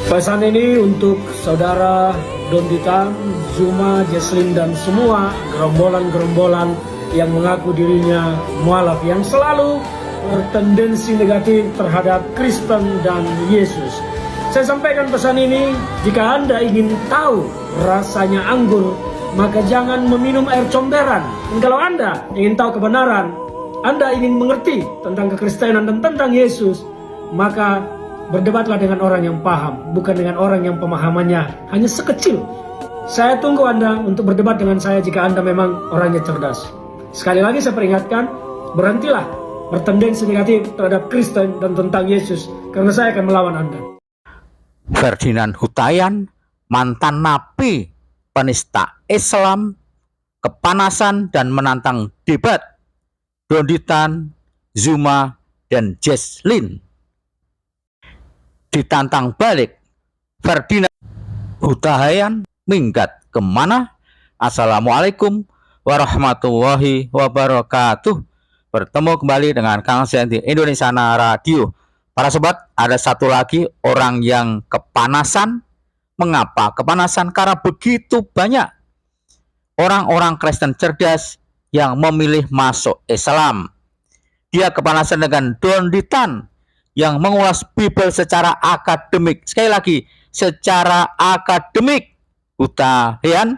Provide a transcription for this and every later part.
Pesan ini untuk saudara Dondita, Zuma, Jesslyn, dan semua gerombolan-gerombolan yang mengaku dirinya mualaf, yang selalu bertendensi negatif terhadap Kristen dan Yesus. Saya sampaikan pesan ini, jika Anda ingin tahu rasanya anggur, maka jangan meminum air comberan. Dan kalau Anda ingin tahu kebenaran, Anda ingin mengerti tentang kekristenan dan tentang Yesus, maka berdebatlah dengan orang yang paham, bukan dengan orang yang pemahamannya hanya sekecil. Saya tunggu Anda untuk berdebat dengan saya jika Anda memang orangnya cerdas. Sekali lagi saya peringatkan, berhentilah bertendensi negatif terhadap Kristen dan tentang Yesus, karena saya akan melawan Anda. Ferdinand Huttayan, mantan napi, penista Islam, kepanasan dan menantang debat Donditan, Zuma, dan Jesslyn. Ditantang balik, Ferdinand Huttayan minggat kemana? Assalamualaikum warahmatullahi wabarakatuh. Bertemu kembali dengan Kang Sen di Indonesia Radio. Para sobat, ada satu lagi orang yang kepanasan. Mengapa kepanasan? Karena begitu banyak orang-orang Kristen cerdas yang memilih masuk Islam. Dia kepanasan dengan Donditan yang mengulas Bible secara akademik. Sekali lagi, secara akademik. Huttayan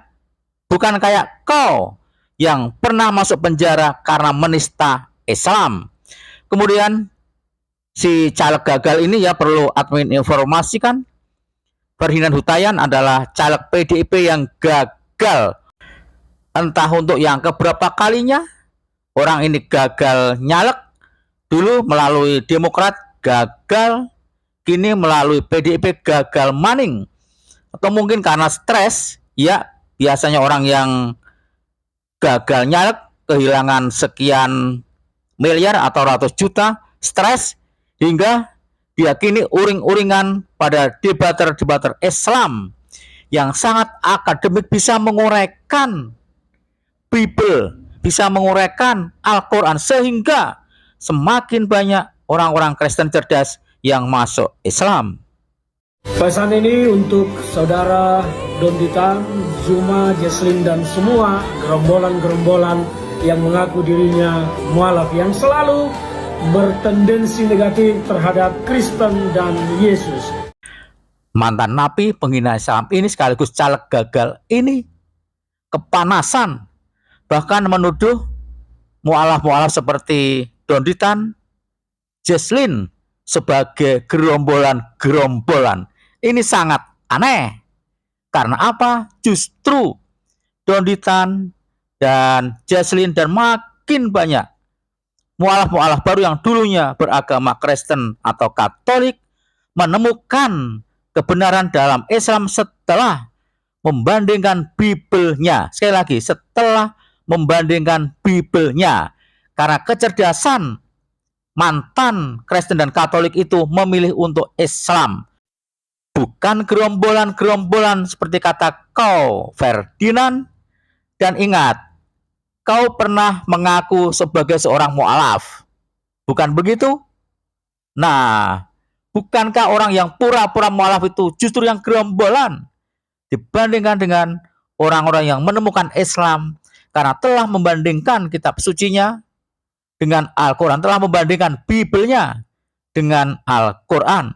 bukan kayak kau yang pernah masuk penjara karena menista Islam. Kemudian si caleg gagal ini ya perlu admin informasikan, Ferdinand Huttayan adalah caleg PDIP yang gagal. Entah untuk yang keberapa kalinya orang ini gagal nyalek. Dulu melalui Demokrat gagal, kini melalui PDIP gagal maning. Atau mungkin karena stres, ya biasanya orang yang gagal nyalek, kehilangan sekian miliar atau ratus juta, stres, hingga diyakini uring-uringan pada debater-debater Islam yang sangat akademik, bisa menguraikan Bible, bisa menguraikan Al-Quran, sehingga semakin banyak orang-orang Kristen cerdas yang masuk Islam. Pesan ini untuk saudara Dondita, Zuma, Jesslyn, dan semua gerombolan-gerombolan yang mengaku dirinya mualaf, yang selalu bertendensi negatif terhadap Kristen dan Yesus. Mantan napi penghina Islam ini sekaligus caleg gagal ini kepanasan, bahkan menuduh mualaf-mualaf seperti Donditan, Jesslyn sebagai gerombolan-gerombolan. Ini sangat aneh. Karena apa? Justru Donditan dan Jesslyn dan makin banyak mualaf-mualaf baru yang dulunya beragama Kristen atau Katolik menemukan kebenaran dalam Islam setelah membandingkan Bible-nya. Sekali lagi, setelah membandingkan Bible-nya. Karena kecerdasan mantan Kristen dan Katolik itu memilih untuk Islam. Bukan gerombolan-gerombolan seperti kata kau, Ferdinand. Dan ingat, kau pernah mengaku sebagai seorang mualaf. Bukan begitu? Nah, bukankah orang yang pura-pura mualaf itu justru yang gerombolan dibandingkan dengan orang-orang yang menemukan Islam karena telah membandingkan kitab sucinya dengan Al-Quran, telah membandingkan Bible-nya dengan Al-Quran.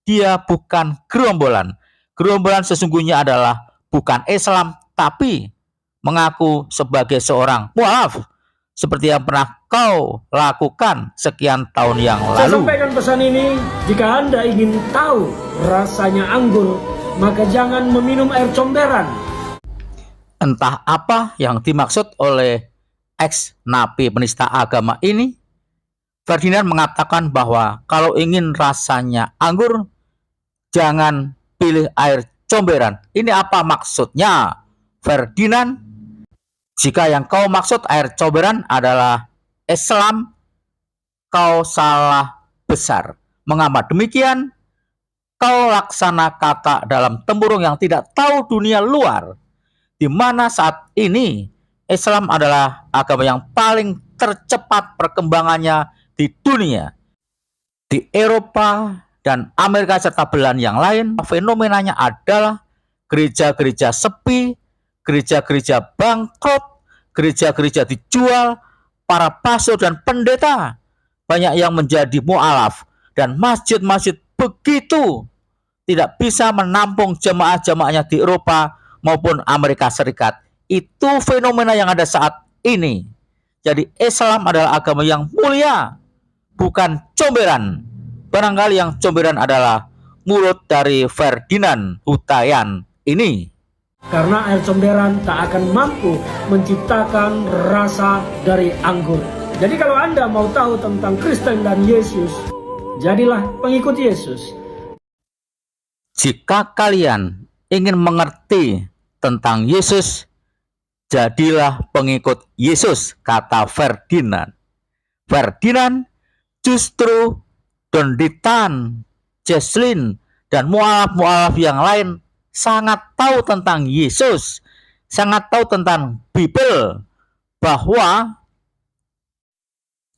Dia bukan gerombolan. Gerombolan sesungguhnya adalah bukan Islam, tapi mengaku sebagai seorang mualaf, seperti yang pernah kau lakukan sekian tahun yang lalu. Saya sampaikan pesan ini, jika Anda ingin tahu rasanya anggur, maka jangan meminum air comberan. Entah apa yang dimaksud oleh ex-napi penista agama ini. Ferdinand mengatakan bahwa kalau ingin rasanya anggur, jangan pilih air comberan. Ini apa maksudnya, Ferdinand? Jika yang kau maksud air comberan adalah Islam, kau salah besar. Mengapa demikian? Kau laksana kata dalam tempurung yang tidak tahu dunia luar, di mana saat ini Islam adalah agama yang paling tercepat perkembangannya di dunia. Di Eropa, dan Amerika serta belahan yang lain, fenomenanya adalah gereja-gereja sepi, gereja-gereja bangkrut, gereja-gereja dijual, para pastor dan pendeta banyak yang menjadi mu'alaf, dan masjid-masjid begitu tidak bisa menampung jemaah-jemaahnya di Eropa maupun Amerika Serikat. Itu fenomena yang ada saat ini. Jadi Islam adalah agama yang mulia, bukan comberan. Barangkali yang comberan adalah mulut dari Ferdinand Huttayan ini. Karena air comberan tak akan mampu menciptakan rasa dari anggur. Jadi kalau Anda mau tahu tentang Kristen dan Yesus, jadilah pengikut Yesus. Jika kalian ingin mengerti tentang Yesus, jadilah pengikut Yesus, kata Ferdinand. Ferdinand justru Donditan, Jesslyn, dan mu'alaf-mu'alaf yang lain sangat tahu tentang Yesus, sangat tahu tentang Bible, bahwa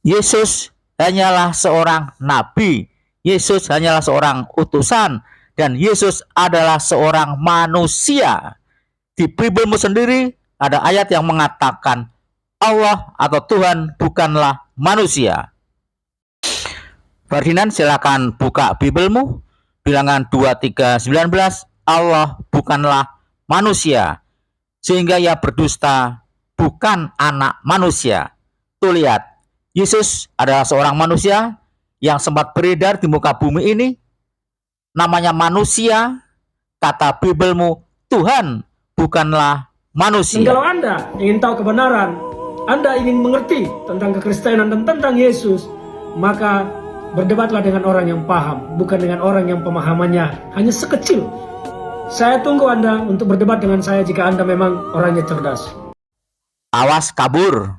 Yesus hanyalah seorang nabi, Yesus hanyalah seorang utusan, dan Yesus adalah seorang manusia. Di Biblemu sendiri ada ayat yang mengatakan Allah atau Tuhan bukanlah manusia. Ferdinand, silakan buka Biblemu, Bilangan 23:19, Allah bukanlah manusia, sehingga ia berdusta, bukan anak manusia. Tuh lihat, Yesus adalah seorang manusia yang sempat beredar di muka bumi ini. Namanya manusia, kata Biblemu, Tuhan bukanlah manusia. Dan kalau Anda ingin tahu kebenaran, Anda ingin mengerti tentang kekristenan dan tentang Yesus, maka berdebatlah dengan orang yang paham, bukan dengan orang yang pemahamannya hanya sekecil. Saya tunggu Anda untuk berdebat dengan saya jika Anda memang orangnya cerdas. Awas kabur.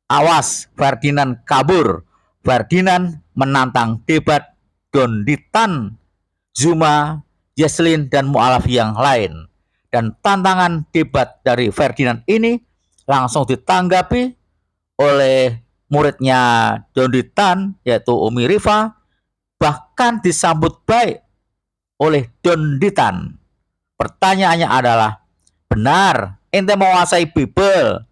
Awas Ferdinand kabur. Ferdinand menantang debat Donditan, Zuma, Jesslyn, dan mu'alaf yang lain. Dan tantangan debat dari Ferdinand ini langsung ditanggapi oleh muridnya Donditan, yaitu Umi Riva, bahkan disambut baik oleh Donditan. Pertanyaannya adalah, benar ente menguasai Bible?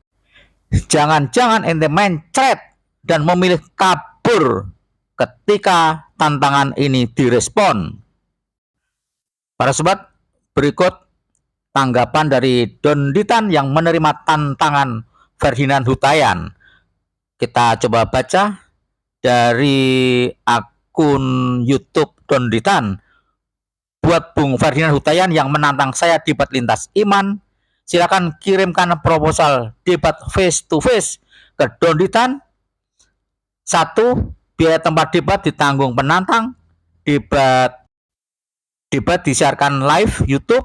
Jangan-jangan ente mencret dan memilih kabur ketika tantangan ini direspon? Para sobat, berikut tanggapan dari Donditan yang menerima tantangan Ferdinand Huttayan. Kita coba baca dari akun YouTube Donditan. Buat Bung Ferdinand Huttayan yang menantang saya debat lintas iman, silakan kirimkan proposal debat face to face ke Donditan. 1. Biaya tempat debat ditanggung penantang. Debat disiarkan live YouTube.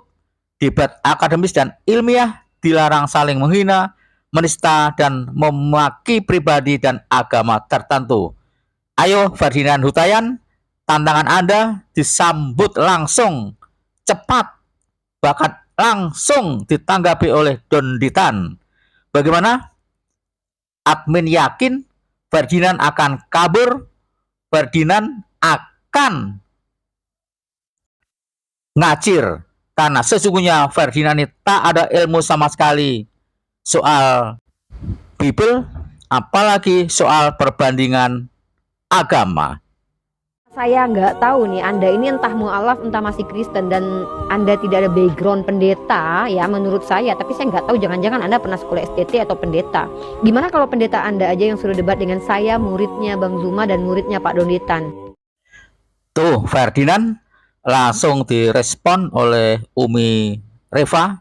Debat akademis dan ilmiah, dilarang saling menghina, menista, dan memaki pribadi dan agama tertentu. Ayo Ferdinand Huttayan, tantangan Anda disambut langsung, cepat, bahkan langsung ditanggapi oleh Donditan. Bagaimana? Admin yakin Ferdinand akan kabur, Ferdinand akan ngacir, karena sesungguhnya Ferdinand ini tak ada ilmu sama sekali soal Bible, apalagi soal perbandingan agama. Saya nggak tahu nih, Anda ini entah mu'alaf entah masih Kristen, dan Anda tidak ada background pendeta ya menurut saya. Tapi saya nggak tahu, jangan-jangan Anda pernah sekolah STT atau pendeta. Gimana kalau pendeta Anda aja yang sudah debat dengan saya, muridnya Bang Zuma dan muridnya Pak Donditan? Tuh Ferdinand langsung direspon oleh Umi Reva,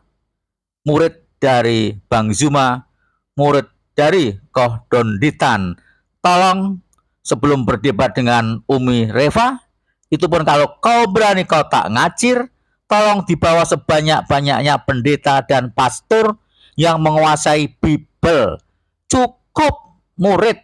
murid dari Bang Zuma, murid dari Koh Donditan. Tolong sebelum berdebat dengan Umi Reva, itu pun kalau kau berani kau tak ngacir, tolong dibawa sebanyak-banyaknya pendeta dan pastor yang menguasai Bible. Cukup murid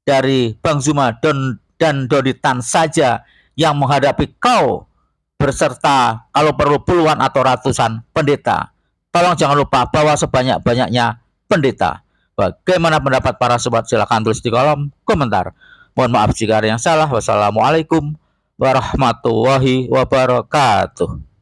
dari Bang Zuma dan Donditan saja yang menghadapi kau, berserta kalau perlu puluhan atau ratusan pendeta. Tolong jangan lupa bawa sebanyak-banyaknya pendeta. Bagaimana pendapat para sobat? Silahkan tulis di kolom komentar. Mohon maaf jika ada yang salah. Wassalamualaikum warahmatullahi wabarakatuh.